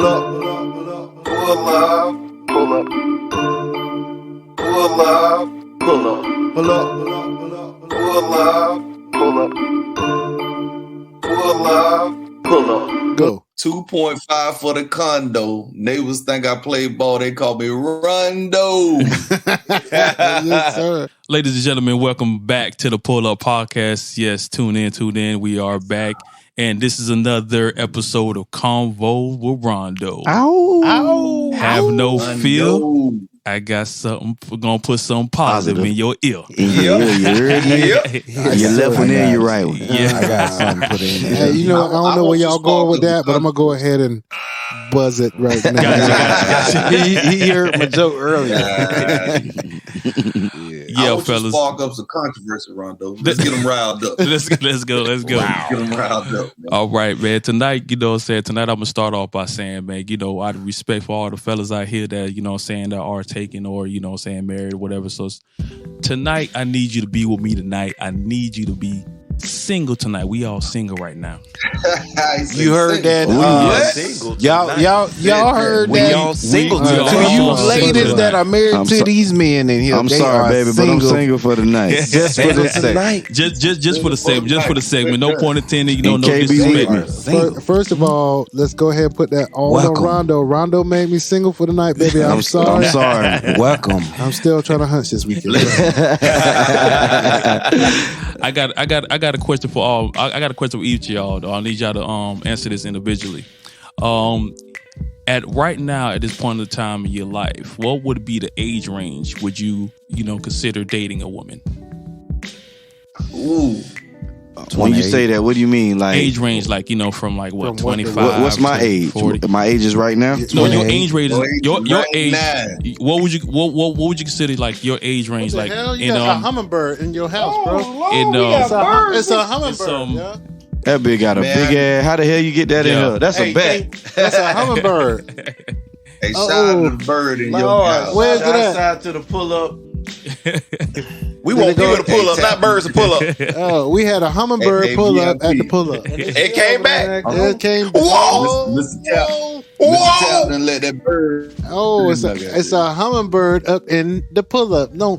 Go. 2.5 for the condo. Neighbors think I play ball. They call me Rondo. Yes, sir. Ladies and gentlemen, welcome back to the Pullup podcast. Yes, tune in. We are back. And this is another episode of Convo with Rondo. Ow. Have no fear. Rondo. I got something. We're going to put something positive in your ear. You left one in, you're right one. Yeah. I got something put in there. Hey, you know, I don't know where y'all going with that, but I'm going to go ahead and buzz it right now. Gotcha. He heard my joke earlier. Yeah, fellas. Spark up some controversy, Rondo. Let's get them riled up. Let's go. Wow. Get them riled up, man. All right, man. Tonight, you know what I'm saying? Tonight, I'm going to start off by saying, man, you know, out of respect for all the fellas out here that, you know what I'm saying, that are taken or, you know what I'm saying, married or whatever. So tonight, I need you to be with me tonight. I need you to be single tonight. We all single right now. You heard that? Y'all heard we that? all single. To you ladies that are married to these men in here, I'm sorry, baby, but I'm single for the night. Just for the segment. Just for the segment. Just for the segment. No point intended. You know, no KB disrespect. First of all, let's go ahead and put that all on Rondo. Rondo made me single for the night, baby. I'm sorry. I'm sorry. Welcome. I'm still trying to hunch this weekend. I got a question for all. I got a question for each of y'all. Though I need y'all to answer this individually. At right now, at this point in the time in your life, what would be the age range would you consider dating a woman? Ooh. When you say that, what do you mean? Like Age range, like from like what, 25? What's my age? 40? My age is right now. No, your age range is your age. 99. What would you consider like your age range? What the Like hell? You got a hummingbird in your house, bro. It's a hummingbird. Yeah. That big got a big ass. How the hell you get that in here? That's a bet. That's a hummingbird. Hey, shout out to the bird in your house. Where's it at? Outside to the Pullup. We want people to pull up, not birds to pull up. Oh, we had a hummingbird pull up at the pull up. It came back. It came. Whoa! Mr. Tapton let that bird. Oh, it's a hummingbird up in the pull up. Don't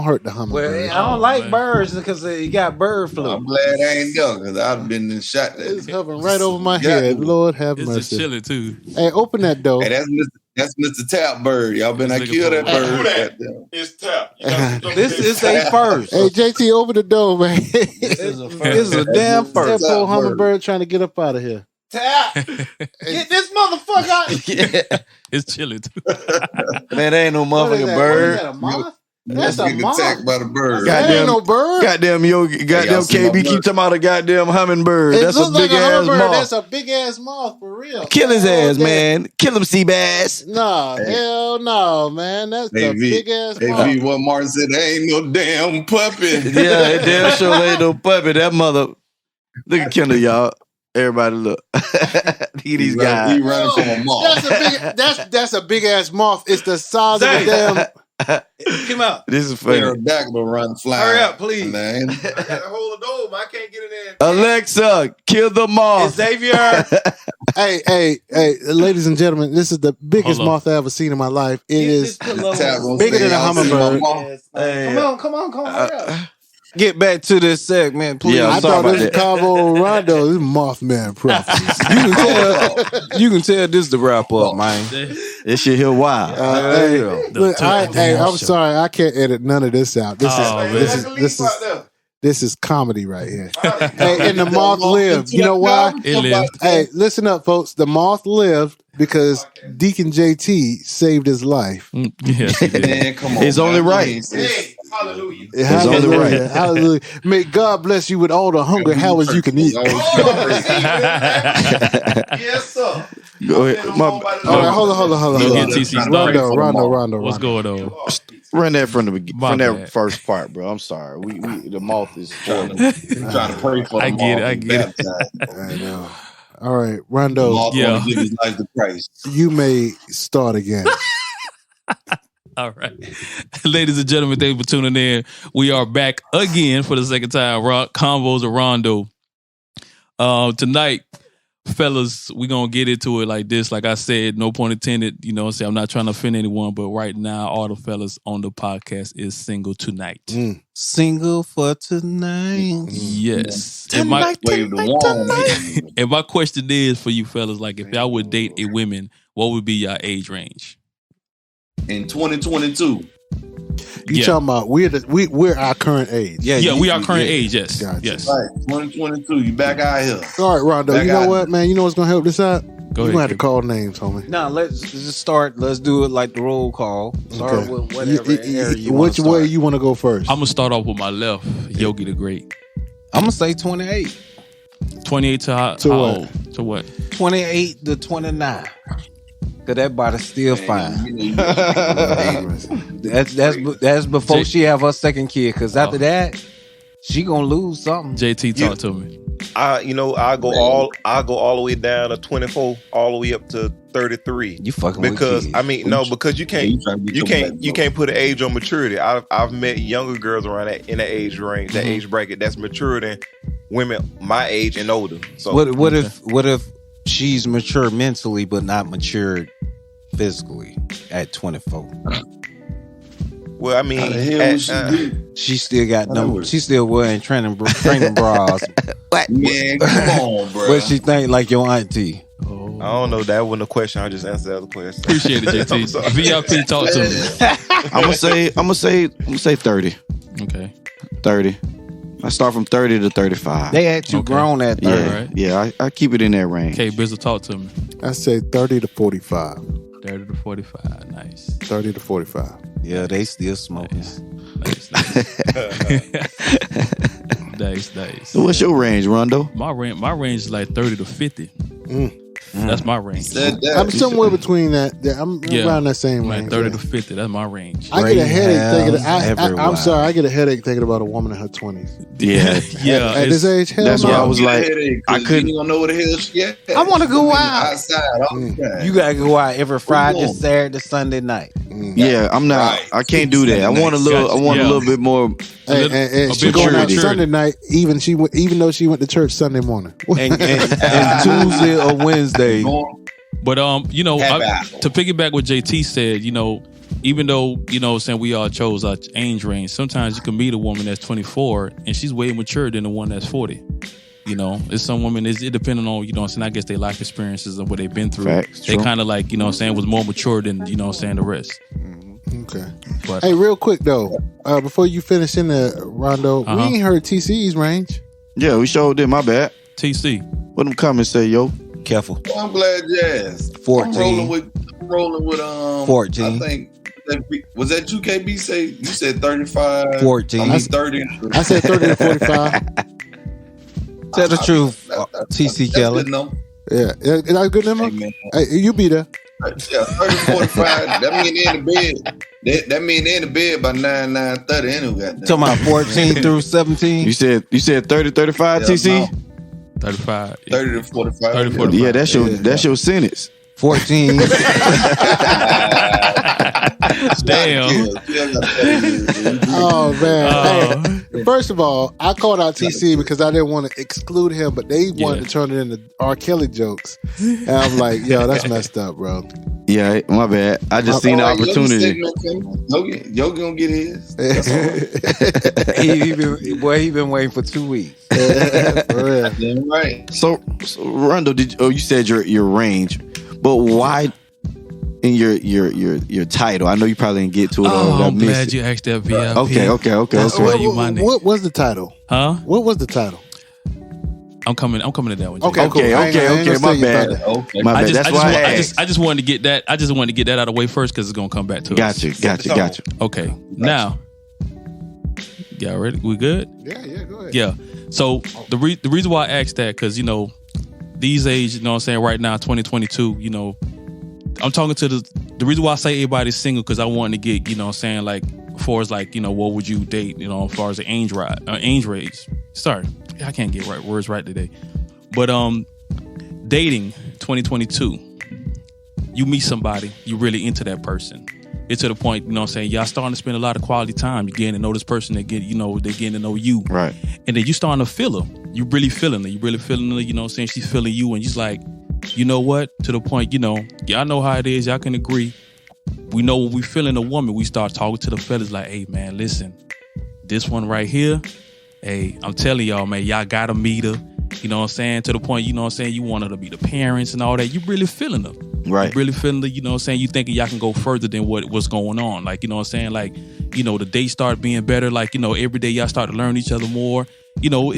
hurt the hummingbird. Well, I don't like birds because you got bird flu. I'm glad I ain't young because I've been in shot. It's hovering right over my head. Lord have It's mercy. just chilling too. Hey, open that door. Hey, that's Mr. Tap Bird. Y'all been like kill that bird. It's Tap. This is a first. Hey, JT, open the door, man. This is a damn That first. poor hummingbird trying to get up out of here. Tap. Get this motherfucker out. Yeah. It's chilling too. That ain't no What is motherfucking that? bird. What is that, a moth? That's That's a getting moth. attacked by the bird. That ain't no bird. Goddamn y'all KB see my keep bird? talking about a goddamn hummingbird. It That's a looks like big ass hummingbird. moth. That's a big ass moth for real. Kill his ass, Okay. man. Kill him, Seabass. Nah, hell no, man. That's Hey, a V. big ass Hey, moth. V, what Martin said, there ain't no damn puppy. Yeah, it damn sure ain't no puppy. That mother. Look at Kendall, y'all. Everybody look. Look at these guys. He running from a moth. That's a big ass moth. It's the size of a damn. Come out. This is funny. Pterodactyl run flying. Hurry up, please. Man. I gotta hold the door, man. I can't get in there. Alexa, kill the moth. Xavier. Hey, ladies and gentlemen, this is the biggest Hold on. moth I ever seen in my life. It is Tap gonna bigger say, than a y'all see my hummingbird. moth? Hey, Come on, hurry up. get back to this segment, please. Yeah, I sorry thought about this was that. Convo Rondo. This is Mothman prophecies. You can tell this the wrap up, man. This shit here wild. Look, I'm sorry, I can't edit none of this out. This is comedy right here. Hey, and the moth lived. You know why? It lived. Hey, listen up, folks. The moth lived because Deacon JT saved his life. Yes, he did. Man, come on. It's only man. right. Hey, hallelujah. only right. Hallelujah. May God bless you with all the hungry hours you can eat. Yes, sir. Go ahead. All right, hold on. You get TC's story. Rondo. What's going on? Run that from the beginning, My from that bad. first part, bro. I'm sorry. We the moth is Trying to pray for I the get it, moth I to get it. baptize. I know. All right, The Rondo, moth Yeah. want to give his life to Christ. you may start again. All right. Ladies and gentlemen, thank you for tuning in. We are back again for the second time. Combos of Rondo. Tonight, fellas, we gonna get into it like this. Like I said, no pun intended. You know, I'm not trying to offend anyone, but right now, all the fellas on the podcast is single tonight. Single for tonight. Yes. Tonight. And my question is for you fellas, like if y'all would date a woman, what would be your age range? In 2022. You talking about we're our current age? Yeah, we are current age. Yes, gotcha. Yes. Right, 2022. You back out here. All right, Rondo. You know what, man? You know what's gonna help this out? Go You're ahead. gonna have to call names, homie. No, let's just start. Let's do it like the roll call. Start with whatever area you Which way you want to go first? I'm gonna start off with my left, Yogi the Great. I'm gonna say 28. 28 to how To what? old? To what? 28 to 29. Cause that body's still fine. That's before she have her second kid. Cause after that, she gonna lose something. JT, talk to me. I go all the way down to 24, all the way up to 33. You fucking because with kids. because you can't put an age on maturity. I've met younger girls around in that age range, that age bracket that's mature than women my age and older. So what if she's mature mentally but not matured physically at 24? Well, I mean, she still got no. She still wearing training bras. What? Man, come on, bro. What she think like your auntie? I don't know. That wasn't a question. I just answered the other question. Appreciate it, JT. VIP, talk to me. I'm gonna say 30. Okay. 30. I start from 30 to 35. They had you grown at 30. Yeah, Right. yeah. I keep it in that range. Okay, Bizzle, talk to me. I say 30 to 45. 30 to 45. Nice. 30 to 45. Yeah, they still smoking. Nice. Nice. So what's your range, Rondo? My range is like 30 to 50. That's my range. I'm somewhere between that. I'm around that same like range. 30 to 50. That's my range. I get a headache thinking. I'm everywhere. sorry. I get a headache thinking about a woman in her 20s. Yeah. Yeah. At this age, hell That's no. why I was like, I couldn't. You don't know what the hell she at. I want to go out. Outside all the time. You gotta go out every Friday, on. Saturday, Sunday night. Yeah, I'm not. Right. I can't do that. I want a little. I want a little bit more. And she bit going out maturity. Sunday night, even though she went to church Sunday morning. And Tuesday or Wednesday. But you know, Happy hour. to piggyback what JT said, you know, even though, you know, saying we all chose our age range, sometimes you can meet a woman that's 24 and she's way mature than the one that's 40. You know, it's some women, it depending on, you know what I'm saying, I guess their life experiences and what they've been through. Facts, they true. kind of like, you know what I'm saying, was more mature than, you know what I'm saying, the rest. Okay. But Hey, real quick though, before you finish in the Rondo, we ain't heard TC's range. Yeah, we showed them. My bad. TC. What them comments say, yo? Careful. Well, I'm glad you asked. 14. I'm rolling with 14. I think was that 2KB say you said 35. 14. I mean 30. I said 30 to 45. Tell the truth, TC That's Kelly. good number. Yeah. Is that a good number? Hey, man. Hey, you be there. Yeah, 30 to 45. That mean they in the bed. That mean they in the bed by 9:30 anyway. Goddamn. Talking about 14 through 17. You said 30, 35, Yeah, TC? no. 35. 30 to 45. 30 to 45. Yeah, that's your sentence. 14. Damn. Oh man! Hey, first of all, I called out TC because I didn't want to exclude him, but they wanted to turn it into R. Kelly jokes, and I'm like, "Yo, that's messed up, bro." Yeah, my bad. I just seen the opportunity. Yogi gonna get his. he been waiting for 2 weeks. For real. Damn right. So Rondo, you said your range, but why in your title? I know you probably didn't get to it. Oh, I'm glad you asked that VIP. Okay. That's why you my nigga. What was the title? Huh? What was the title? I'm coming to that one. Okay, cool. I ain't gonna My say you bad. thunder. Okay. My bad. That's why I asked. I just wanted to get that. I just wanted to get that out of the way first because it's gonna come back to us. Gotcha. Okay. Now, y'all ready? We good? Yeah, go ahead. Yeah. So the reason why I asked that because you know these age, you know what I'm saying, right now 2022, you know, I'm talking to the reason why I say everybody's single because I want to get, you know what I'm saying, like as far as like, you know, what would you date, you know, as far as the age range. Sorry, I can't get words right today. But dating 2022, you meet somebody, you really into that person. It's to the point, you know what I'm saying, y'all starting to spend a lot of quality time. You're getting to know this person, they're getting to know you. Right. And then you starting to feel them. you really feeling her. You really feeling her, you know what I'm saying? She's feeling you, and she's like, you know what? To the point, you know, y'all know how it is. Y'all can agree. We know when we feeling a woman, we start talking to the fellas like, hey, man, listen, this one right here, hey, I'm telling y'all, man, y'all gotta meet her. You know what I'm saying? To the point, you know what I'm saying? You want her to be the parents and all that. You really feeling her. Right. You really feeling her, you know what I'm saying? You thinking y'all can go further than what's going on. Like, you know what I'm saying? Like, you know, the dates start being better. Like, you know, every day y'all start to learn each other more. You know,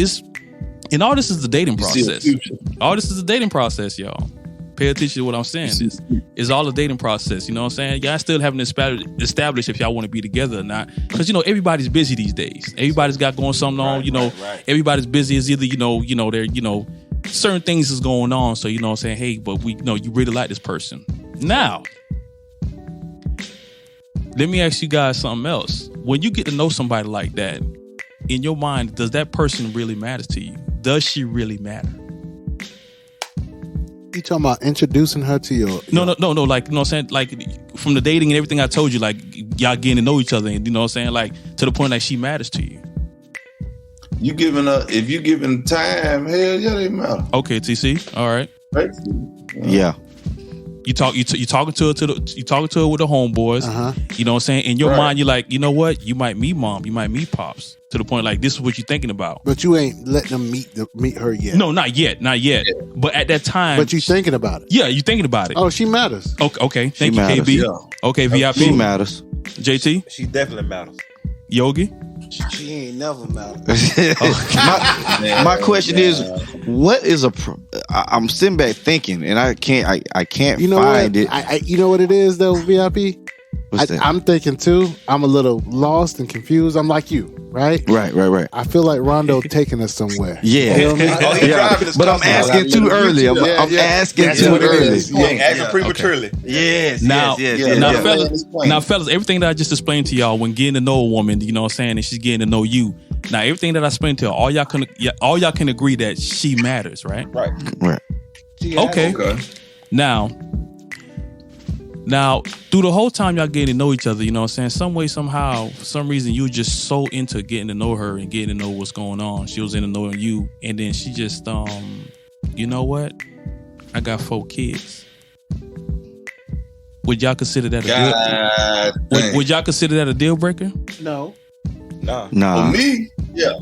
and all this is the dating process. All this is the dating process, y'all. Pay attention to what I'm saying. It's all a dating process. You know what I'm saying? Y'all still haven't established if y'all want to be together or not. Because, you know, everybody's busy these days. Everybody's got going something on. You know, everybody's busy. Is either, you know, they're, you know, certain things is going on. So, you know what I'm saying? Hey, but we know you really like this person. Now, let me ask you guys something else. When you get to know somebody like that, in your mind, does that person really matter to you? Does she really matter? You talking about introducing her to your... No. Like, you know what I'm saying? Like, from the dating and everything I told you, like, y'all getting to know each other, and you know what I'm saying? Like, to the point that she matters to you. If you giving time, hell yeah, they matter. Okay, TC. All right. Right? Yeah. You talking to her with the homeboys. You know what I'm saying? In your mind, you're like, you know what? You might meet mom. You might meet pops. To the point, like, this is what you're thinking about. But you ain't letting them meet her yet. No, not yet. But at that time, but you thinking about it. Yeah, you thinking about it. Oh, she matters. Okay. Thank you, matters. KB. Yeah. Okay, VIP. She matters. JT. She definitely matters. Yogi. She ain't never mattered. My question is, what is I'm sitting back thinking, and I can't You know find what? it. You know what it is though, VIP? What's that? I'm thinking too. I'm a little lost and confused. I'm like you, right? Right. I feel like Rondo taking us somewhere. Yeah. You know what I mean? Yeah. But I'm asking too early. I'm asking too early. Asking prematurely. Yes. Now, Yes. fellas, everything that I just explained to y'all when getting to know a woman, you know what I'm saying, and she's getting to know you. Now, everything that I explained to her, all y'all can agree that she matters, right? Right. Okay. Now, through the whole time y'all getting to know each other, you know what I'm saying, some way, somehow, for some reason, you were just so into getting to know her and getting to know what's going on. She was into knowing you, and then she just, you know what? I got 4 kids. Would y'all consider that a deal? Would y'all consider that a deal breaker? No. Nah. For me, yeah.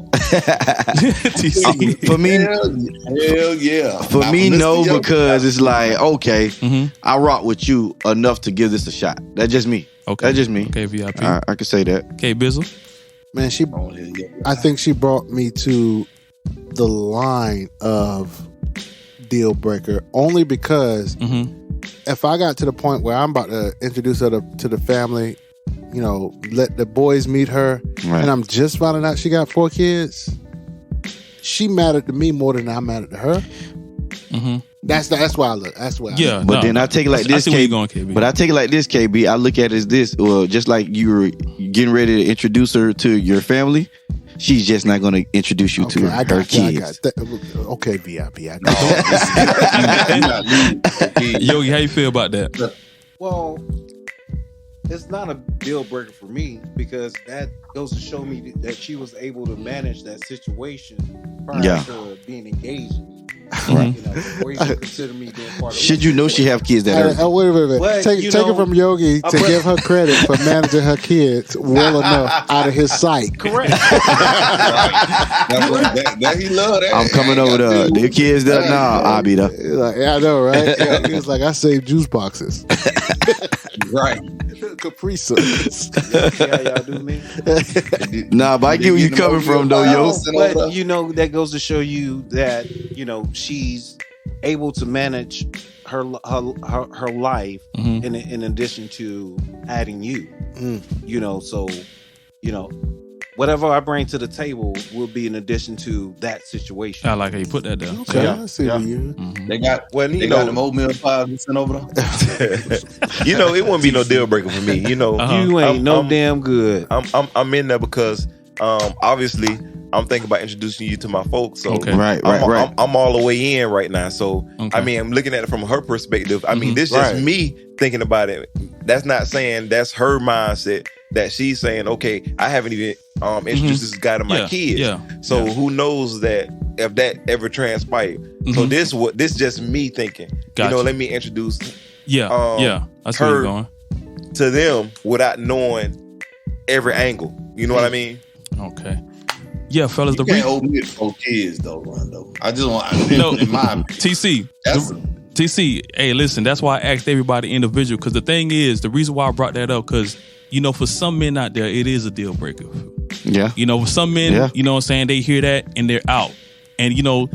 For me, hell yeah. For me, no, because it's like, okay, I rock with you enough to give this a shot. That's just me. Okay. That's just me. Okay, VIP. I can say that. Okay, Bizzle. Man, I think she brought me to the line of deal breaker only because if I got to the point where I'm about to introduce her to the family, you know, let the boys meet her, and I'm just finding out she got 4 kids, she mattered to me more than I mattered to her. That's why I look. That's why. Yeah, but then I take it like this, KB. But I take it like this, KB. I look at it as this. Well, just like you were getting ready to introduce her to your family, she's just not going to introduce you to her kids. Okay, VIP. I got Yogi, how you feel about that? Well, it's not a deal breaker for me because that goes to show me that she was able to manage that situation prior to being engaged. Right. You know, before you consider me being part of Should you know she have kids that early? Wait. Take it from Yogi to give her credit for managing her kids well enough out of his sight. Correct. That he love that. I'm coming over there. The kids that I'll be there. Like, I know, right? He was like, I saved juice boxes. Right. Capri Suns. See how y'all do me? Nah, but I get where you coming from, though, yo. But you know, that goes to show you that, you know, she's able to manage her life in addition to adding you. You know, so, you know, whatever I bring to the table will be in addition to that situation. I like how you put that down. Okay, I see you. They got them oatmeal pies sent over there. You know, it wouldn't be no deal breaker for me. You know, you ain't damn good. I'm in there because obviously I'm thinking about introducing you to my folks. So right. I'm all the way in right now. So I mean, I'm looking at it from her perspective. I mean, this is just me thinking about it. That's not saying that's her mindset. That she's saying, okay, I haven't even introduced this guy to my kids. So who knows that if that ever transpired. So this just me thinking. Gotcha. You know, let me introduce. Yeah. That's where you're going. To them without knowing every angle. You know what I mean? Okay. Yeah, fellas. You can't omit 4 kids though, Rondo. I just want in my TC. TC, hey, listen, that's why I asked everybody individual, because the thing is, the reason why I brought that up, because, you know, for some men out there, it is a deal breaker. Yeah. You know, for some men, you know what I'm saying, they hear that and they're out. And, you know,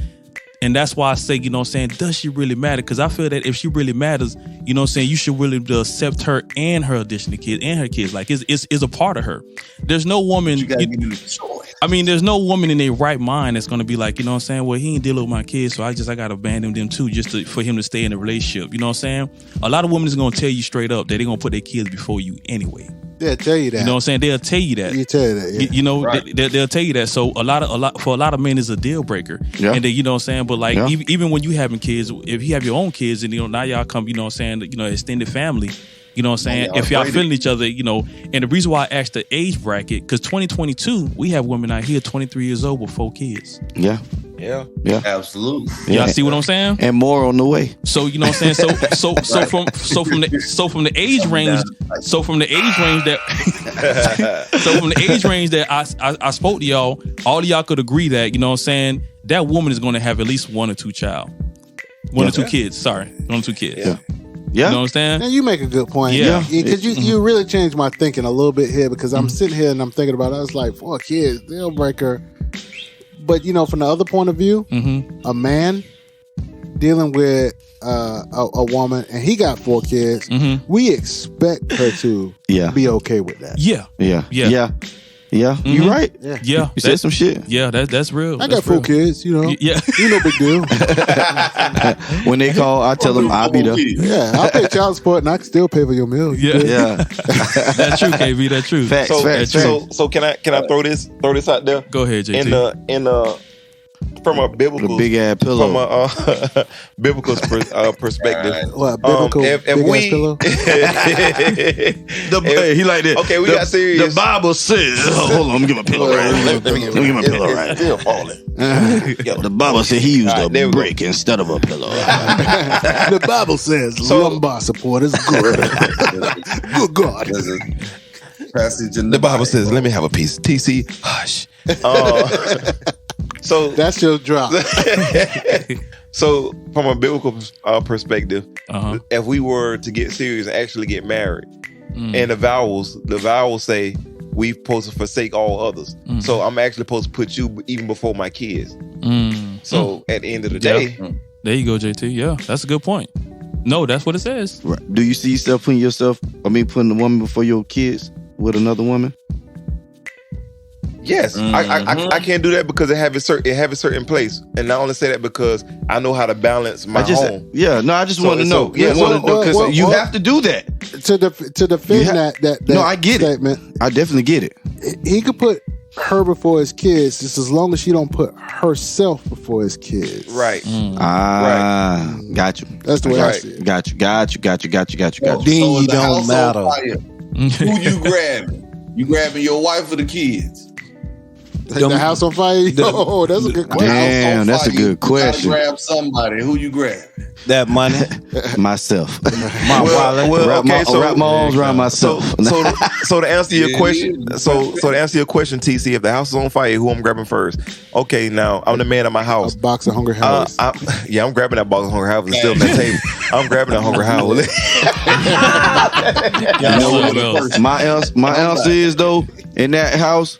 and that's why I say, you know what I'm saying, does she really matter? Because I feel that if she really matters, you know what I'm saying, you should really accept her and her additional kids and her kids. Like, it's a part of her. There's no woman, there's no woman in their right mind that's going to be like, you know what I'm saying, well, he ain't dealing with my kids, so I got to abandon them too, for him to stay in a relationship. You know what I'm saying? A lot of women is going to tell you straight up that they're going to put their kids before you anyway. They'll tell you that. You know what I'm saying? They'll tell you that. You tell you that, yeah. You know, right. they'll tell you that. So for a lot of men, it's a deal breaker. Yeah. And they, you know what I'm saying? But like, even when you having kids, if you have your own kids and, you know, now y'all come, you know what I'm saying, you know, extended family, you know what I'm saying? If y'all feeling each other, you know, and the reason why I asked the age bracket, because 2022, we have women out here 23 years old with 4 kids. Yeah. Yeah. Absolutely. Y'all see what I'm saying? And more on the way. So you know what I'm saying? So from the age range that I spoke to y'all, all of y'all could agree that, you know what I'm saying, that woman is gonna have at least 1 or 2 child. 1 or 2 kids. Sorry. 1 or 2 kids. Yeah. You know what I'm saying? And you make a good point. Yeah. Because you really changed my thinking a little bit here, because I'm sitting here and I'm thinking about it. I was like, 4 kids, deal breaker. But, you know, from the other point of view, a man dealing with a woman and he got 4 kids, we expect her to be okay with that. Yeah. You right. Yeah. You said some shit. Yeah, that's real. I got 4 kids, you know. Yeah. You no big deal. When they call, I tell them I'll be there. Yeah, I'll pay child support and I can still pay for your meal. Yeah. That's true, KB. That's true. Facts. So can I throw this out there? Go ahead, JT. From a biblical big ass pillow. From a biblical perspective. What, biblical if big we ass pillow? He like that. Okay, we got serious. The Bible says, hold on, let me get my pillow right. Let me get my pillow right. It's still falling. The Bible said he used a brick instead of a pillow. The Bible says lumbar support is good. Good God. The Bible says, let me have a piece. TC, hush. So that's your drop. So from a biblical perspective, if we were to get serious and actually get married, and the vows say we supposed to forsake all others. So I'm actually supposed to put you even before my kids. So at the end of the day, there you go, JT. Yeah, that's a good point. No, that's what it says. Right. Do you see yourself putting the woman before your kids with another woman? Yes, I can't do that because it have a certain place, and I only say that because I know how to balance my home. I just want to know. Because you have to do that to defend that. No, I get statement. It. I definitely get it. He could put her before his kids, just as long as she don't put herself before his kids. Right. Right. Got you. That's the way I see it. Got you. Then you don't matter. Who you grabbing? You grabbing your wife or the kids? The house on fire? Oh, that's a good question. Damn, that's a good question. You gotta grab somebody. Who you grab? That money? Myself. My wallet. Wrap my arms around myself. So to answer your question, so to answer your question, TC, if the house is on fire, who I'm grabbing first? Okay, now I'm the man at my house. A box of Hungry Howlers. I'm grabbing that box of Hungry Howlers. It's still on that table. I'm grabbing that Hungry Howlers. My answer is though, in that house,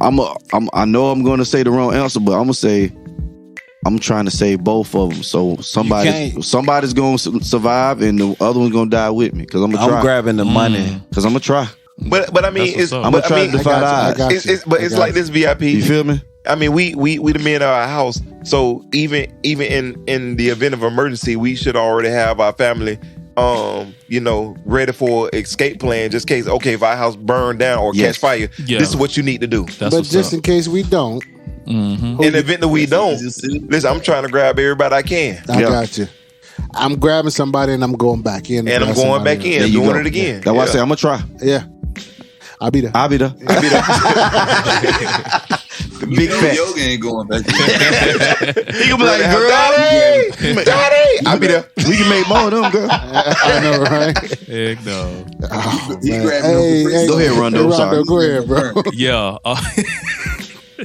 I know I'm going to say the wrong answer, but I'm trying to save both of them. So somebody's going to survive, and the other one's going to die with me because I'm gonna try. I'm grabbing the money because I'm gonna try. But I mean, I'm gonna try to defy the odds. It's like this VIP. You feel me? I mean, we the men of our house. So even in the event of emergency, we should already have our family. Ready for escape plan just in case, okay, if our house burned down or catch fire, this is what you need to do. But just in case we don't. In the event that we don't, listen, I'm trying to grab everybody I can. I got you. I'm grabbing somebody and I'm going back in. And I'm going back in, doing it again. That's why I say I'm going to try. Yeah. I'll be there. Big fat. Yoga ain't going back. He gonna be like, girl, daddy. I'll be there. We can make more of them, girl. I know, right? Heck no. Oh, He man. grabbed Hey, Go ahead, Rondo. Sorry. Go ahead, bro. Yeah.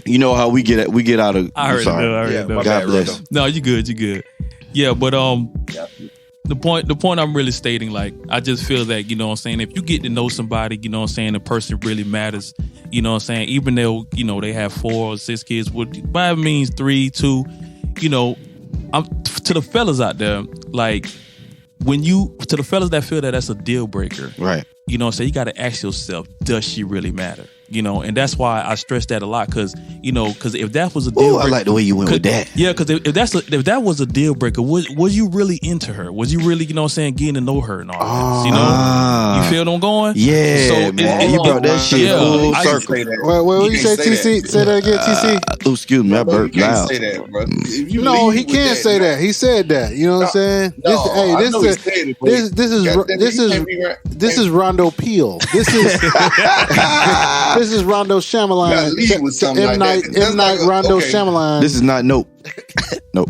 You know how we get out of. I already know. I already know. God bless. No, you good. You good. Yeah, but the point I'm really stating, like, I just feel that, you know what I'm saying, if you get to know somebody, you know what I'm saying, the person really matters, you know what I'm saying, even though, you know, they have 4 or 6 kids, by all means 3, 2, you know, to the fellas out there, like, to the fellas that feel that that's a deal breaker, Right. you know what I'm saying, you got to ask yourself, does she really matter? You know, and that's why I stress that a lot, because, you know, because if that was a deal breaker, I like the way you went with that. Yeah, because if that was a deal breaker, was you really into her? Was you really, you know what I'm saying, getting to know her and all that? You know, you feel what I'm going? Yeah, so, man. You brought that shit full circle. What you say, TC? Say that again, TC. Oh, excuse me, I burped loud. Say that, bro. No, he can't say that. He said that. You know what I'm saying? This is Rondo Peel. This is Rondo Shyamalan. M. Night Rondo Shyamalan. This is not Nope. Nope.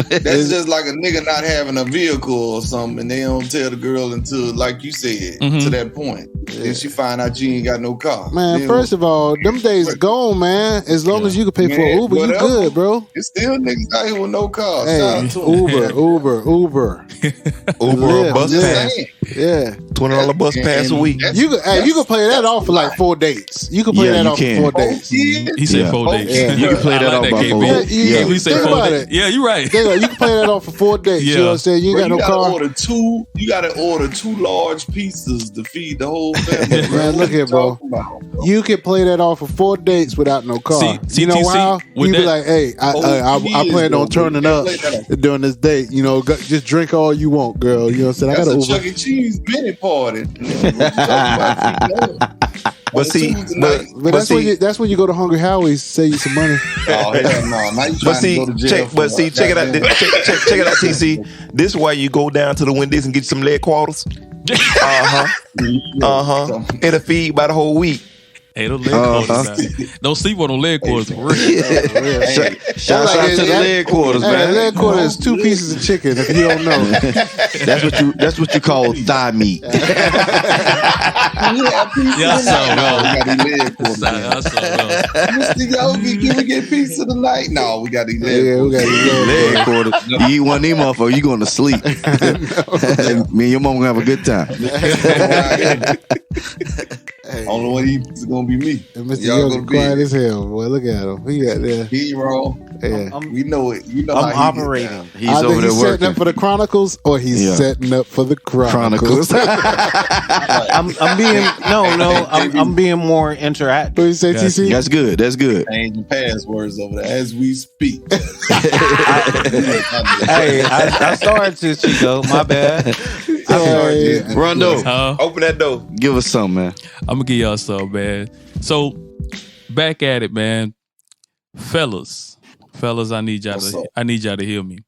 That's just like a nigga not having a vehicle or something, and they don't tell the girl until, like you said, to that point. Then she find out she ain't got no car. Man, then first of all, them days gone, man. As long as you can pay for an Uber, you good, bro. It's still niggas out here with no cars. Hey, Uber. Uber or bus pass. Yeah. $20 bus pass a week. You can play that off for like 4 dates. You can play that off for 4 dates. He said 4 dates. Yeah. You can play that off by 4 dates. Yeah, he said 4 dates. Yeah, you're right. You can play that off for 4 dates. You know what I'm saying? You ain't got no car. You gotta order 2 large pizzas to feed the whole family. Man, look here, bro. You can play that off for 4 dates without no car. You know how? You be like, hey, I plan on turning up during this date. You know, just drink all you want, girl. You know what I'm saying? I got a Chuck E. Cheese mini party. But see, that's when you go to Hungry Howie's, save you some money. Oh hell no! Now you trying to go to jail. Check it out. Check it out, TC. This is why you go down to the Wendy's and get some leg quarters. And a feed by the whole week. Hey, those leg quarters. Don't sleep on those leg quarters. Shout out to the leg quarters, man. Leg quarter is 2 pieces of chicken. If you don't know, that's what you call thigh meat. Mr. Yogi, can we get pizza tonight? No, we got to eat leg quarters. You eat one of them motherfuckers, you going to sleep. Me and your mom gonna have a good time. Only one is gonna be me. And Mr. Yogi quiet as hell. Boy, look at him. He got there. Hero. Yeah. We know it. You know I'm operating. He's over there working. Setting up for the Chronicles, or he's setting up for the Chronicles. I'm being more interactive. What you say, TC? That's good. That's good. Changing passwords over there as we speak. I started to, Chico. My bad. Rondo, open that door. Give us something, man. I'm gonna give y'all some, man. So back at it, man. Fellas, I need y'all to hear me.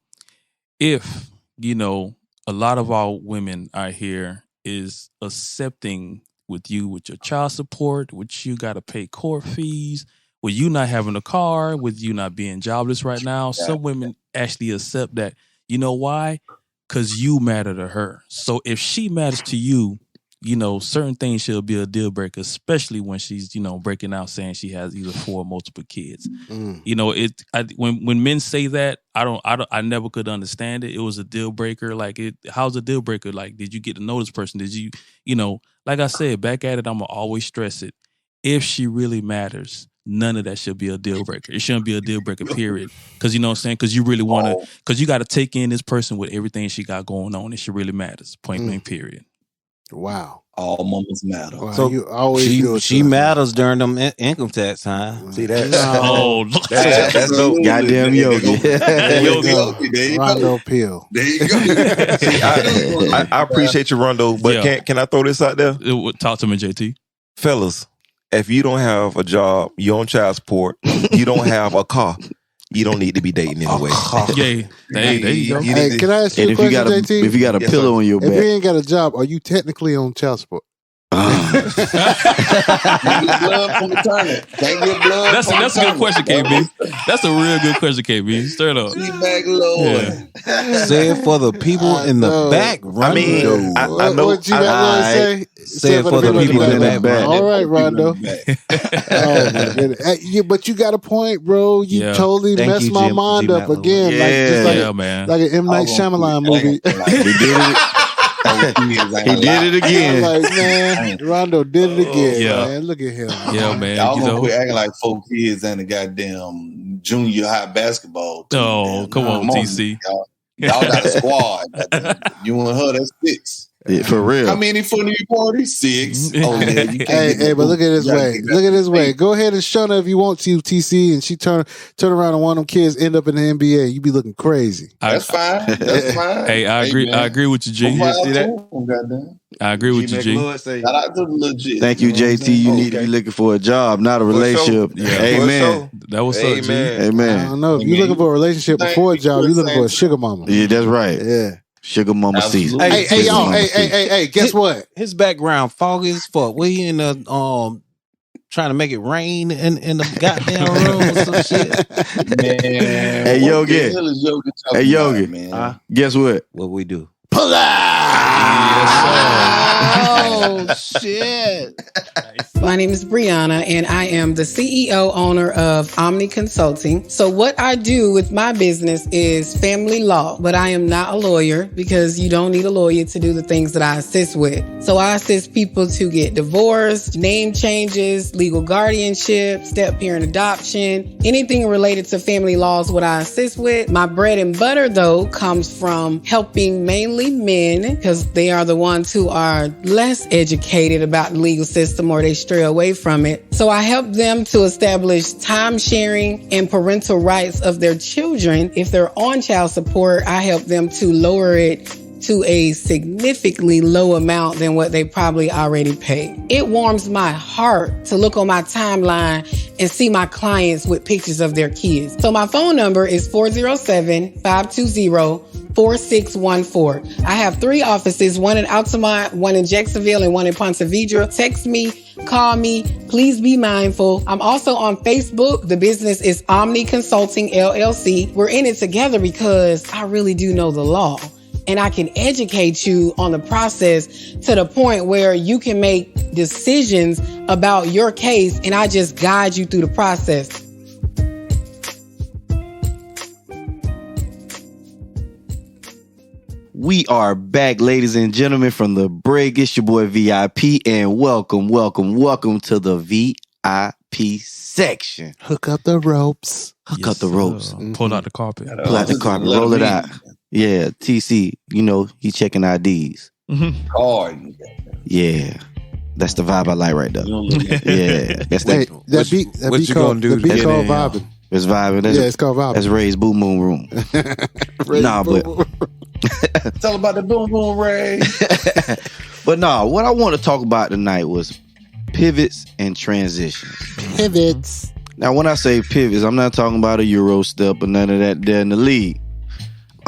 If, you know, a lot of our women out here is accepting with your child support, with you got to pay court fees, with you not having a car, with you not being jobless right now, some women actually accept that. You know why? Because you matter to her. So if she matters to you, you know, certain things she'll be a deal breaker, especially when she's, you know, breaking out saying she has either 4 or multiple kids. You know, when men say that, I never could understand it. It was a deal breaker. Like, how's a deal breaker? Like, did you get to know this person? Did you, you know, like I said, back at it, I'm gonna always stress it. If she really matters, none of that should be a deal breaker. It shouldn't be a deal breaker, period. Because, you know what I'm saying? Because you really want to, because you got to take in this person with everything she got going on. It should really matters. Point blank, period. Wow. All moments matter. Wow. So you always she matters during them income tax time. See that? Oh, that's dope. Goddamn Yogi. Rondo Peel. There you go. See, I appreciate you, Rondo, but can I throw this out there? Talk to me, JT. Fellas, if you don't have a job, you're on child support, you don't have a car, you don't need to be dating anyway. Yeah, there you go. Hey, can I ask you a question, JT? If you got a pillow on your back. If you ain't got a job, are you technically on child support? Can't get blood from the turnip. Can't get blood. That's a good question, KB. That's a real good question, KB. Straight up. Back Lord. Say it for the people in the back. I mean, I know. What G-Mac say? Say it for the people in the back. All right, Rondo. Oh my goodness. Yeah, but you got a point, bro. You totally messed my mind up again. Like an M. Night Shyamalan movie. He did it again. Like, man, Rondo did it again. Man. Look at him. Yeah, man. Y'all gonna quit acting like 4 kids and a goddamn junior high basketball team. Oh, come on, TC. Y'all got a squad. You and her, that's 6. Yeah, for real. How many for your party? 6. Oh, yeah, you can't hey, but look at this way. Look at this way. Go ahead and show her if you want to, TC, and she turn around and one of them kids end up in the NBA. You be looking crazy. That's fine. That's fine. Hey, I agree. I agree with you, G. You see that? I agree with you, G. Thank you, JT. You need to be looking for a job, not a relationship. Amen. That was so, G. Amen. I don't know. If you're looking for a relationship before a job, you're looking for a sugar mama. Yeah, that's right. Yeah. Sugar mama season. Hey, y'all. Hey, guess what? His background foggy as fuck. We in the trying to make it rain in the goddamn room or some shit. Man, hey, Yogi. Hey, Yogi. Guess what? What we do? Oh, shit. My name is Brianna, and I am the CEO owner of Omni Consulting. So what I do with my business is family law, but I am not a lawyer because you don't need a lawyer to do the things that I assist with. So I assist people to get divorced, name changes, legal guardianship, step-parent adoption, anything related to family law is what I assist with. My bread and butter, though, comes from helping mainly men because they are the ones who are less educated about the legal system or they stray away from it. So I help them to establish time sharing and parental rights of their children. If they're on child support, I help them to lower it to a significantly low amount than what they probably already pay. It warms my heart to look on my timeline and see my clients with pictures of their kids. So my phone number is 407-520-4614. I have 3 offices, one in Altamont, one in Jacksonville, and one in Ponte Vedra. Text me, call me, please be mindful. I'm also on Facebook. The business is Omni Consulting LLC. We're in it together because I really do know the law. And I can educate you on the process to the point where you can make decisions about your case, and I just guide you through the process. We are back, ladies and gentlemen, from the break. It's your boy VIP, and welcome to the VIP section. Hook up the ropes. Hook up the ropes. Pull out the carpet. Pull out the carpet. Roll it out. Yeah, TC, you know, he checking IDs. Hard. Yeah. That's the vibe I like right there. Yeah. That's that beat. That what beat you called, gonna do? The beat called vibing. It's vibing. It's called vibing. That's Ray's Boom Boom Room. Tell about the Boom Boom Ray. But what I want to talk about tonight was pivots and transitions. Pivots. Now, when I say pivots, I'm not talking about a Euro step or none of that there in the league.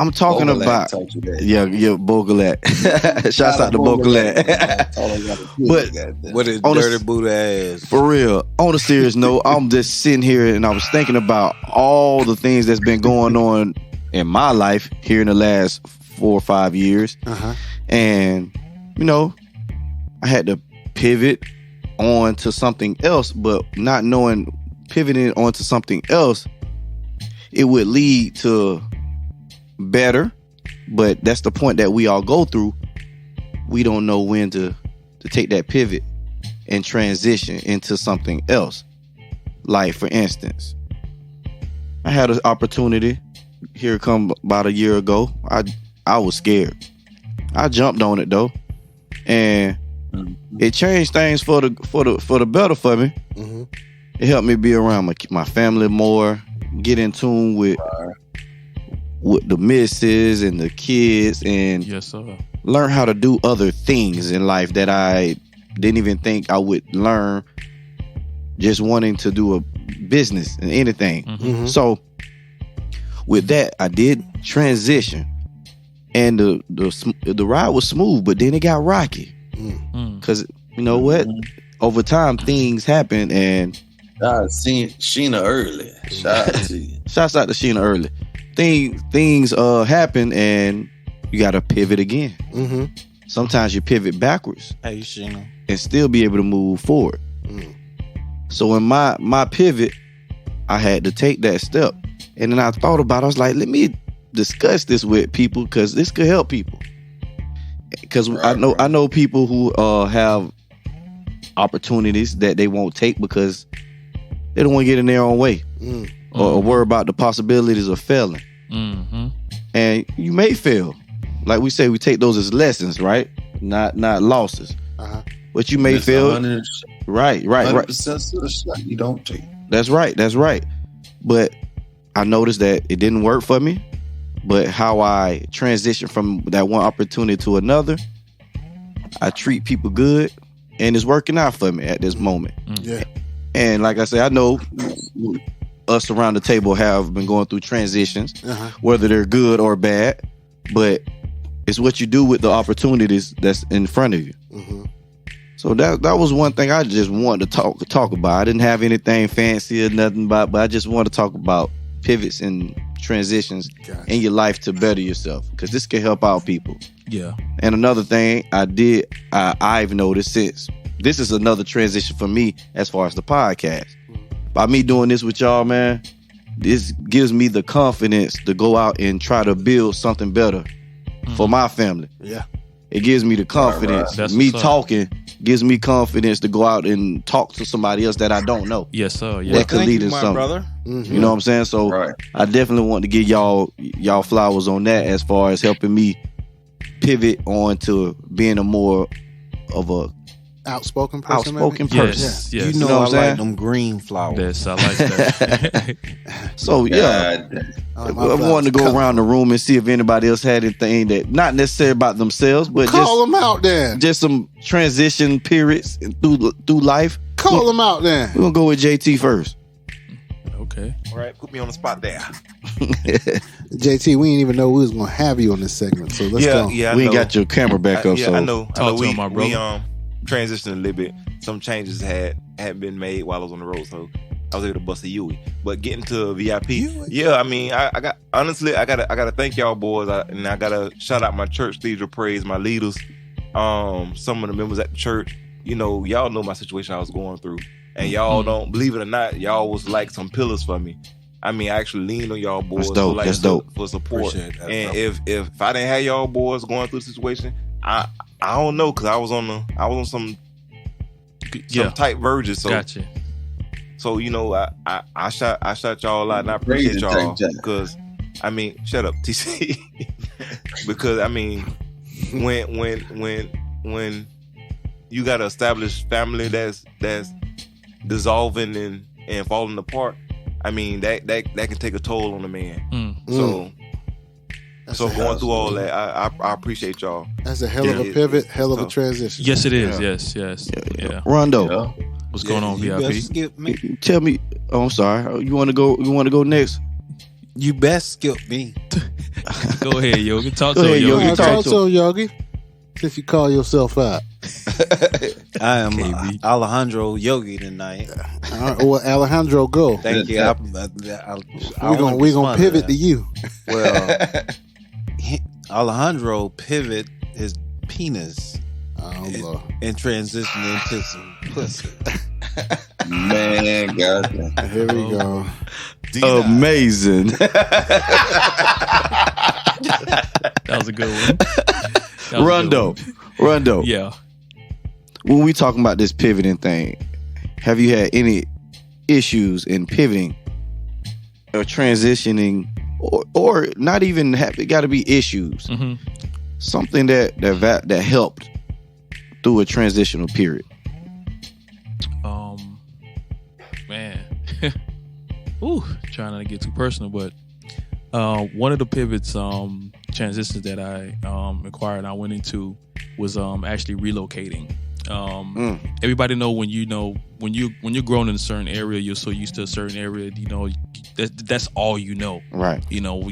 I'm talking about Bogalat. Shouts out to Bogalat. But what is dirty booty ass? For real, on a serious note, I'm just sitting here and I was thinking about all the things that's been going on in my life here in the last 4 or 5 years. And, you know, I had to pivot on to something else, but not knowing pivoting onto something else, it would lead to better, but that's the point that we all go through. We don't know when to take that pivot and transition into something else. Like, for instance, I had an opportunity here come about a year ago. I was scared. I jumped on it though, and it changed things for the better for me. It helped me be around my family more, get in tune with the missus and the kids, and learn how to do other things in life that I didn't even think I would learn, just wanting to do a business and anything. So with that, I did transition, and the ride was smooth, but then it got rocky because you know what? Over time, things happen, and seen Sheena early. Shout out to you. Shouts out to Sheena early. Things happen, and you got to pivot again. Mm-hmm. Sometimes you pivot backwards. Hey, Sheena. And still be able to move forward. So in my pivot, I had to take that step. And then I thought about it. I was like, let me discuss this with people because this could help people. Because I know people who have opportunities that they won't take because they don't want to get in their own way or worry about the possibilities of failing. And you may fail. Like we say, we take those as lessons, right? Not losses. But you may fail. Right. 100% of the shot you don't take. That's right. But I noticed that it didn't work for me. But how I transition from that one opportunity to another, I treat people good, and it's working out for me at this moment. Yeah. And like I said, I know us around the table have been going through transitions, whether they're good or bad, but it's what you do with the opportunities that's in front of you. So that was one thing I just wanted to talk about. I didn't have anything fancy or nothing about, but I just wanted to talk about pivots and transitions in your life to better yourself, because this can help out people. Yeah. And another thing I've noticed, since this is another transition for me as far as the podcast. By me doing this with y'all, man, this gives me the confidence to go out and try to build something better for my family. Yeah. It gives me the confidence. Right. Me talking gives me confidence to go out and talk to somebody else that I don't know. Yes, sir. Yeah. That could lead to something. Brother. You know what I'm saying? So I definitely want to give y'all flowers on that as far as helping me pivot on to being a more of a outspoken person. Yes. You know I like them green flowers. Yes, I like that. So I wanted to go around the room and see if anybody else had anything that not necessarily about themselves, but call them out then. Just some transition periods through life. Call them out then. We're gonna go with JT first. Okay. All right, put me on the spot there. JT, we didn't even know we was gonna have you on this segment, so let's go. Yeah, we ain't got your camera back up. So I know. Talk to him, my brother. We transitioned a little bit. Some changes had been made while I was on the road, so I was able to bust a Yui. But getting to VIP, I mean, I got honestly, I gotta thank y'all boys, and I gotta shout out my church leader, praise my leaders, some of the members at the church. You know, y'all know my situation I was going through, and y'all don't believe it or not, y'all was like some pillars for me. I mean, I actually leaned on y'all boys That's dope. For support. That. And if I didn't have y'all boys going through the situation, I don't know, because I was on some tight verges. So gotcha. So you know, I shot y'all out, and I appreciate y'all, because I mean, shut up, TC. Because I mean, when you got to establish family that's dissolving and falling apart, I mean that can take a toll on a man. So going through all that, I appreciate y'all. That's a hell of a pivot, hell of a transition. Yes, it is. Yes. Yeah. Rondo, what's going on, VIP? Skip me. Tell me. Oh, I'm sorry. You want to go next? You best skip me. Go ahead, Yogi. Talk Go to ahead, him, Yogi. Yogi. Talk to him, Yogi. Since you call yourself out. I am Alejandro Yogi tonight. Well, Alejandro, go. Thank you. We're gonna pivot to you. Well, Alejandro pivot his penis and transition into some pussy. Man, God. Here we go. Amazing. That was a good one. Rondo. Yeah. When we talking about this pivoting thing, have you had any issues in pivoting or transitioning, or not even have it got to be issues? Something that helped through a transitional period. Man. Ooh, trying not to get too personal, but one of the pivots transitions that I acquired and I went into was actually relocating. Everybody know when you're grown in a certain area, you're so used to a certain area, you know, that's all you know. Right. You know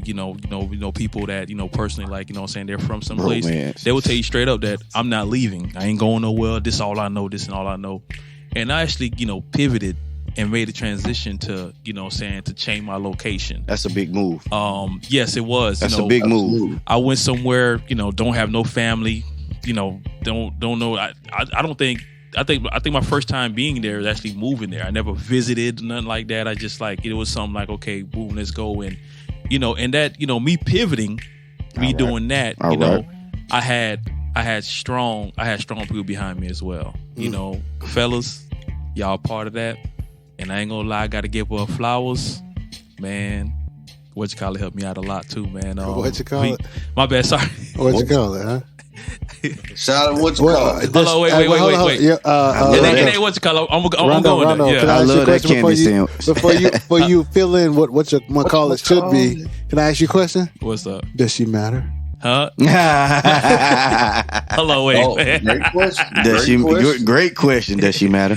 people that personally, like, saying they're from some place. They will tell you straight up that I'm not leaving. I ain't going nowhere. This is all I know. This and all I know. And I actually, pivoted and made a transition to, to change my location. That's a big move. Yes, it was. That's a big move. I went somewhere, don't have no family, don't know. I think my first time being there is actually moving there. I never visited, nothing like that. I just it was something like, okay, boom, let's go. And, and that, me pivoting, doing that, I had strong people behind me as well. Fellas, y'all part of that. And I ain't gonna lie, I gotta give her flowers. Man, Whatchamacallit helped me out a lot too, man. Whatchamacallit? My bad, sorry. Whatchamacallit, huh? Shout out Whatchamacallit. Hold on, wait. Yeah, it ain't Whatchamacallit. I'm going Rondo, there. can I ask you a love that question candy sandwich. before you fill in what Whatchamacallit should be? Can I ask you a question? What's up? Does she matter? Huh? Hello, wait. Great question. Great question. Does she matter?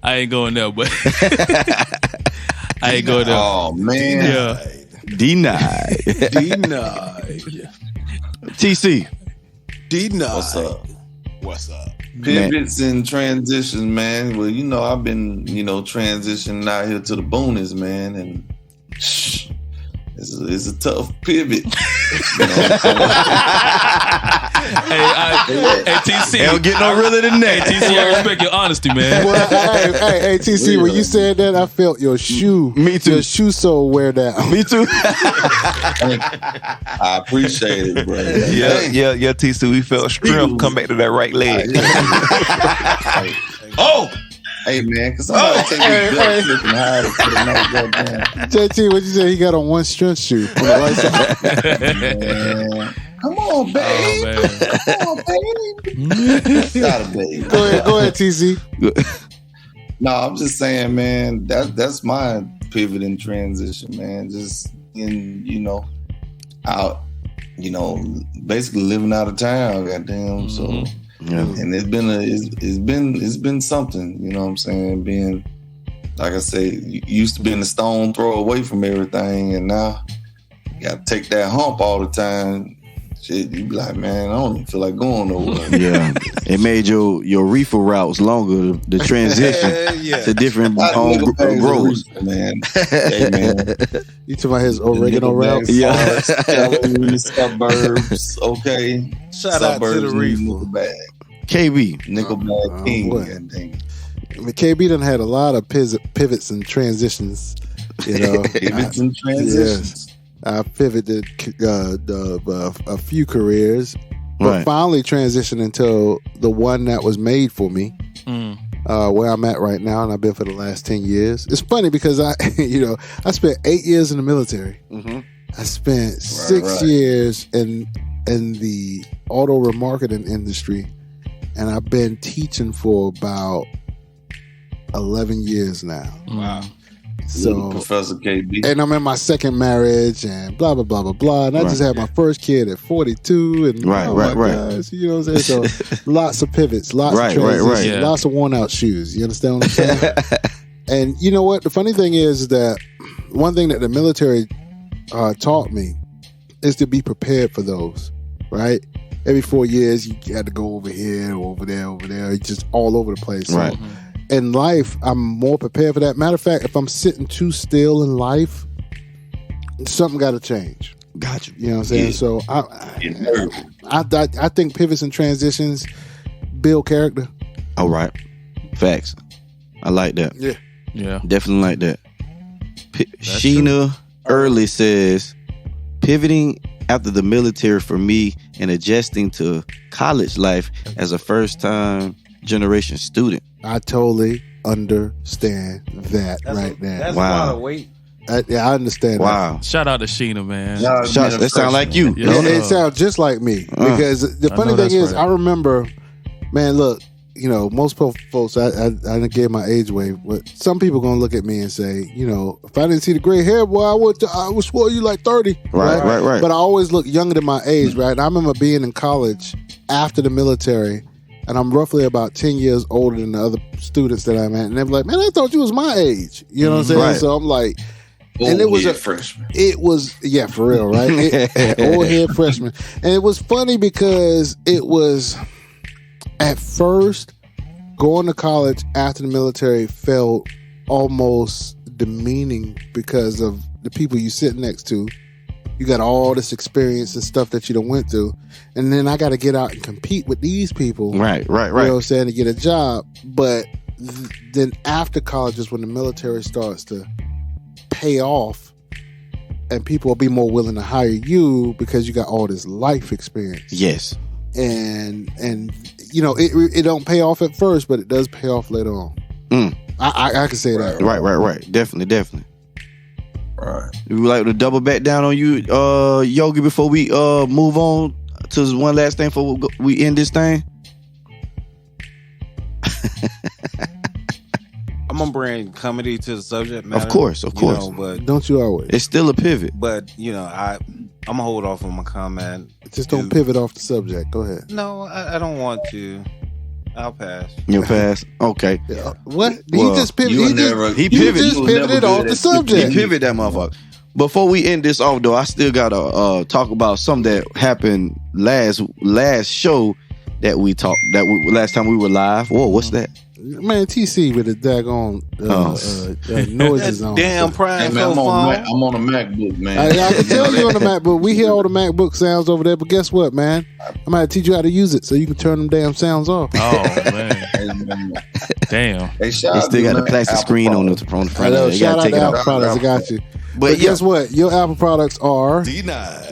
I ain't going there, but I ain't going there. Oh man. Yeah. Denied. TC. Denied. What's up? Pivots and transitions, man. Well, I've been, transitioning out here to the bonus, man, and it's a tough pivot. Hey, TC. They don't get no realer than that. Hey, TC, I respect your honesty, man. Well, hey, TC, when you said that, I felt your shoe. Me too. Your shoe sole wear down. Me too. I appreciate it, bro. Yeah, TC. We felt strength come back to that right leg. Oh! Hey, man, because somebody take his belt slip and hide it for the night, goddamn. JT, what you say? He got on one strength shoe on the right side. Man. Come on, babe. Got it, babe. Go ahead, TC. No, I'm just saying, man, that's my pivot and transition, man. Just out, basically living out of town, goddamn. So and it's been something, you know what I'm saying? Being, like I say, used to being a stone throw away from everything, and now you gotta take that hump all the time. Shit, you be like, man, I don't even feel like going nowhere. Yeah, it made your reefer routes longer. The transition to different grows, man. Hey, man, you talking about his oregano route? Yeah, suburbs. Okay, shout out to the reefer bag. KB, Nickelback King. I mean, KB done had a lot of pivots and transitions. Pivots and transitions. Yes. I pivoted a few careers, but finally transitioned into the one that was made for me, where I'm at right now, and I've been for the last 10 years. It's funny because I spent 8 years in the military. Mm-hmm. I spent 6 years in the auto remarketing industry, and I've been teaching for about 11 years now. Wow. So, Professor KB. And I'm in my second marriage and blah, blah, blah, blah, blah. And I just had my first kid at 42. And right. Gosh, you know what I'm saying? So lots of pivots, lots of transitions, lots of worn out shoes. You understand what I'm saying? And you know what? The funny thing is that one thing that the military taught me is to be prepared for those, right? Every 4 years, you had to go over here, over there, just all over the place. Right. So, in life, I'm more prepared for that. Matter of fact, if I'm sitting too still in life, something got to change. Gotcha. You know what I'm saying? So I think pivots and transitions build character. All right. Facts. I like that. Yeah. Definitely like that. Sheena Early says, pivoting after the military for me and adjusting to college life as a first-time generation student. I totally understand that right now. That's a lot of weight. I understand that. Shout out to Sheena, man. That sound like you. It sounds just like me. Because the funny thing is, I remember, man, look, most folks, I gave my age away, but some people going to look at me and say, if I didn't see the gray hair, boy, I would swear you like 30. Right. But I always look younger than my age, right? And I remember being in college after the military. and I'm roughly about 10 years older than the other students that I'm at, and they're like, man, I thought you was my age. You know what I'm saying? Right. So I'm like, and it was a freshman. It was, yeah, for real, right? Old head freshman. And it was funny because it was, at first, going to college after the military felt almost demeaning because of the people you sit next to. You got all this experience and stuff that you done went through. And then I got to get out and compete with these people. Right. You know what I'm saying? To get a job. But then after college is when the military starts to pay off and people will be more willing to hire you because you got all this life experience. Yes. And you know, it don't pay off at first, but it does pay off later on. I can say that. Right. Definitely. Right. We would like to double back down on you, Yogi, before we move on to one last thing before we end this thing. I'm gonna bring comedy to the subject matter. Of course. You know, but Don't you always? It's still a pivot. But you know, I'm gonna hold off on my comment. Just don't pivot off the subject. Go ahead. No, I don't want to. I'll pass. You'll pass. Okay. What? Well, He just pivoted. He pivoted off the subject. He pivoted that motherfucker. Before we end this off, though, I still gotta talk about something that happened last show that we talked. Last time we were live. Whoa, what's that? Man, TC with the daggone noises on. Damn prime. Hey, man, I'm on a MacBook, man. I can tell you on the MacBook. We hear all the MacBook sounds over there, but guess what, man? I'm going to teach you how to use it so you can turn them damn sounds off. Oh, man. Damn. Hey, They still got the plastic screen on the front. I know, shout out to Apple products. I got you. But guess what? Your Apple products are denied.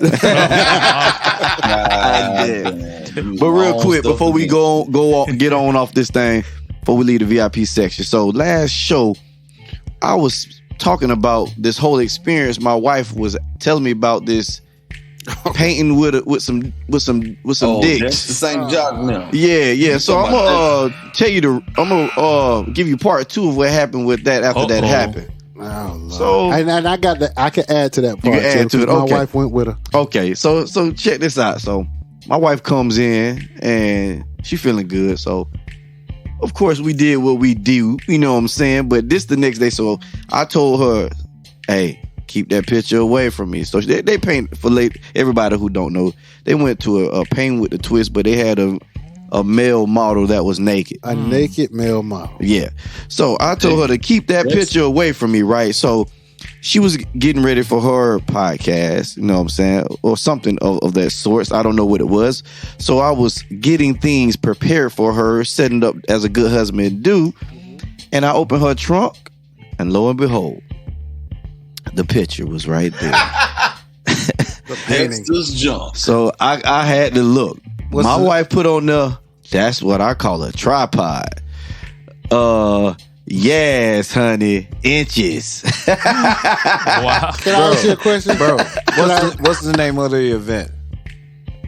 But real quick, before we go on, get on off this thing, before we leave the VIP section. So last show, I was talking about this whole experience. My wife was telling me about this painting with some dicks. That's the same job now. Yeah. So I'm gonna tell you I'm gonna give you part 2 of what happened with that after that happened. Oh, Lord. So and I got that. I can add to that part. You can add to it. Okay. My wife went with her. Okay, so check this out. So my wife comes in and she feeling good. So of course we did what we do. You know what I'm saying? But this the next day. So I told her, hey, keep that picture away from me. So they paint for everybody who don't know. They went to a paint with the twist, but they had a male model that was naked. A naked male model. Yeah. So I told her to keep that picture away from me, right? So she was getting ready for her podcast, you know what I'm saying? Or something of that sort. I don't know what it was. So I was getting things prepared for her, setting up as a good husband do. And I opened her trunk, and lo and behold, the picture was right there. The painting. So I had to look. My wife put on that's what I call a tripod. Yes, honey, inches. Wow. Can I ask you a question? Bro, what's the name of the event?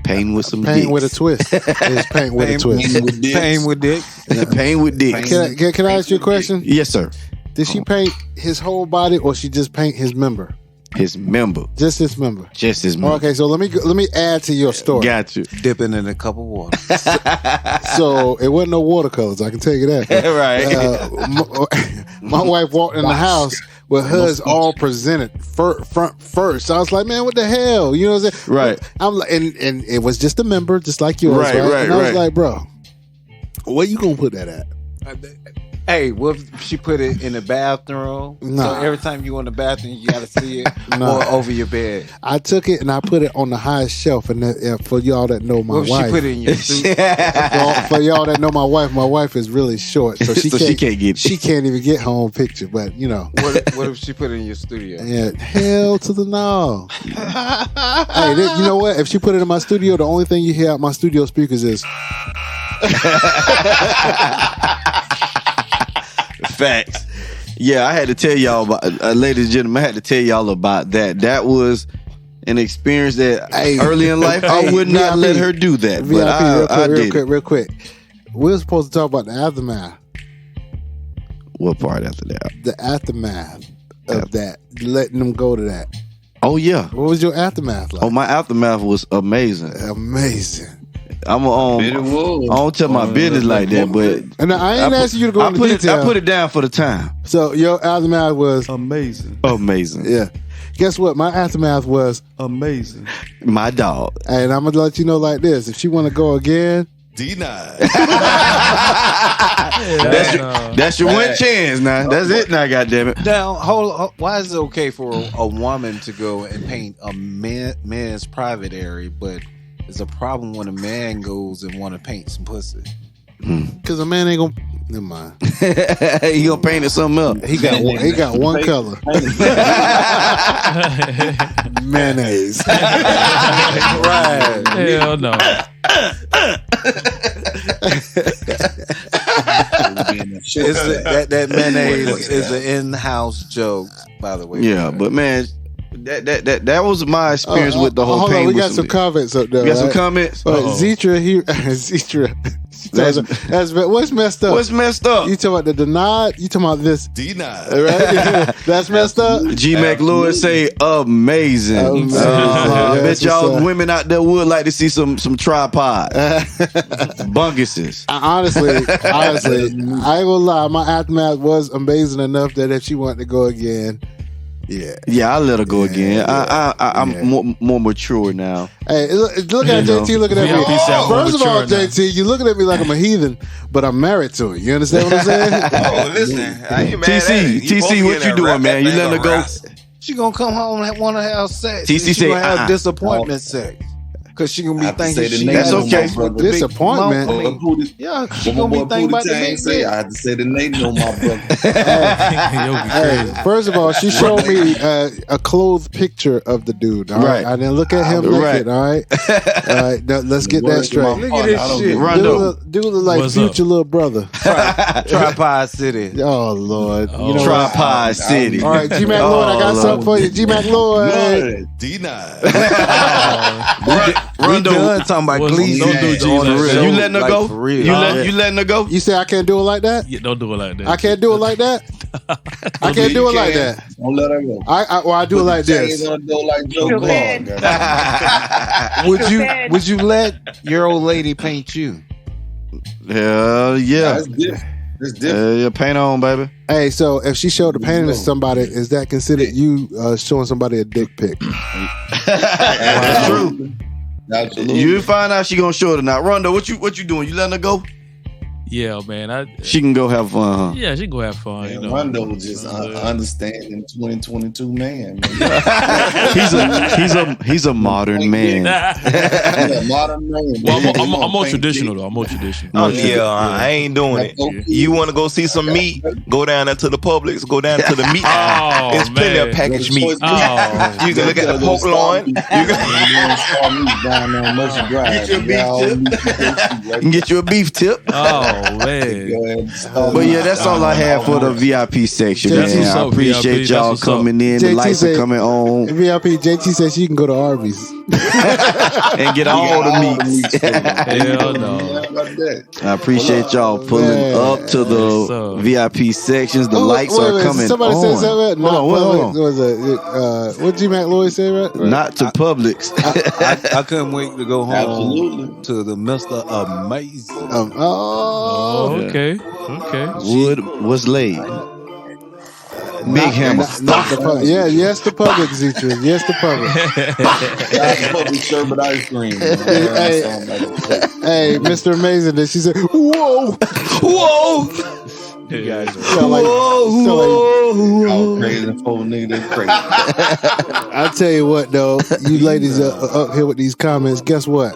Paint with some paint dicks. with a twist. It's paint with a twist. Paint with dicks. Paint with dicks. Can I ask you a question? Yes, sir. Did she paint his whole body or she just paint his member? His member. Just his member. Just his member. Okay, so let me add to your story. Got you. Dipping in a cup of water. So it wasn't no watercolors, I can tell you that. Right. My wife walked in the house with hers all presented front first. I was like, man, what the hell? You know what I'm saying? Right. I'm like, and it was just a member, just like yours. Right. And I was like, bro, where you gonna put that at? Hey, what if she put it in the bathroom? Nah. So every time you go in the bathroom, you gotta see it, or over your bed. I took it and I put it on the highest shelf. And for y'all that know my wife, she put it in your suit. For y'all that know my wife is really short, so she can't get. She can't even get her own picture. But you know, what if she put it in your studio? Yeah, hell to the no. Hey, you know what? If she put it in my studio, the only thing you hear out my studio speakers is. Facts. Yeah, I had to tell y'all about, ladies and gentlemen, I had to tell y'all about that. That was an experience that early in life I would not let her do that. VIP, but I did. Real quick. We're supposed to talk about the aftermath. What part after that? The aftermath of that, letting them go to that. Oh yeah. What was your aftermath like? Oh, my aftermath was amazing. Amazing. I don't tell my business like that, but and I ain't asking you to go into detail. I put it down for the time. So your aftermath was amazing. Yeah. Guess what? My aftermath was amazing. My dog. And I'm gonna let you know like this: if she want to go again, denied. That's your one chance now. That's it now. Goddamn it. Now, why is it okay for a woman to go and paint a man's private area, but it's a problem when a man goes and want to paint some pussy? Because a man ain't gonna. Never mind. He gonna paint it something else. He got one color. Mayonnaise. Right. Hell no. That mayonnaise is an in-house joke, by the way. Yeah, but man, that was my experience with the whole hold pain. on, we got some comments up there. We got some comments. Zetra. What's messed up? What's messed up? You talking about the denied? You talking about this? Denied. Right? That's messed up. G Mac Lewis say amazing. I bet y'all women out there would like to see some tripod bunguses. Honestly, I ain't gonna lie. My aftermath was amazing enough that if she wanted to go again, I let her go again. I'm more mature now. Hey, look at JT looking at me. First of all, JT, you looking at me like I'm a heathen, but I'm married to her. You understand what I'm saying? Oh, listen, I ain't mad at it. TC, what you doing, man? You letting her go? She gonna come home and want to have sex. TC she gonna have disappointment sex. Cause she gonna be thinking that's okay. Disappointment. Yeah, she gonna be thinking about the big say. I had to say the name on my brother. Hey, first of all, she showed me a clothed picture of the dude. All right, I didn't look at him naked. All right, now, let's get that straight. Look at this shit. Rondo. Dude look like What's future up? little brother. Tripod City. Oh Lord, you know Tripod City. All right, G Mac Lloyd, I got something for you. G Mac Lloyd. Denied. Rondo, talking about please. Don't do You letting her go? For real. You letting her go? You say I can't do it like that? Yeah, don't do it like that. I can't do it like that. I can't do it like that. Don't let her go. I do it like this. Like Joe Would you let your old lady paint you? Hell yeah. That's different. It's different. Yeah, paint on, baby. Hey, so if she showed the painting to somebody, is that considered you showing somebody a dick pic? That's true. Absolutely. You find out she gonna show it or not. Rondo, what you doing? You letting her go? Yeah, man. She can go have fun, huh? Yeah, she can go have fun. Man, Rondo was just understanding 2022 man. He's a modern man. He's a modern man. Well, I'm more traditional though. I'm more traditional. Oh yeah, I ain't doing it. You want to go see some meat? Go down there to the Publix. Go down to the meat. There's plenty of packaged meat. You can look at the pork loin. You can get you a beef tip. Oh man. But yeah, that's all I have for the VIP section, man. I appreciate y'all coming in. The lights are coming on. VIP, JT says she can go to Arby's and get all the meats. Hell no. I appreciate y'all pulling up to the VIP sections. The lights are coming somebody on. Said something. Hold on. What G Mac Lloyd say? Right? Not to Publix. I couldn't wait to go home to the Mr. Amazing. Okay. Wood was laid. Big hammer. Yes to Publix, Zetra. Yes to Publix. Public sherbet ice cream. Hey, Mr. Amazing. Then she said, "Whoa, whoa." You guys are crazy for nigga. Crazy. I tell you what, though, you ladies are up here with these comments. Guess what?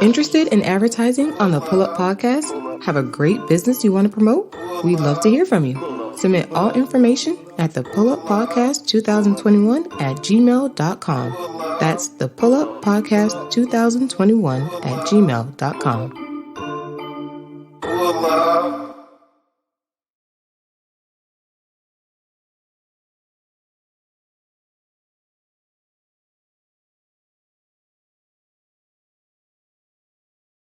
Interested in advertising on the Pullup podcast? Have a great business you want to promote? We'd love to hear from you. Submit all information at the Pullup Podcast 2021 at gmail.com. That's the Pullup Podcast 2021 at gmail.com.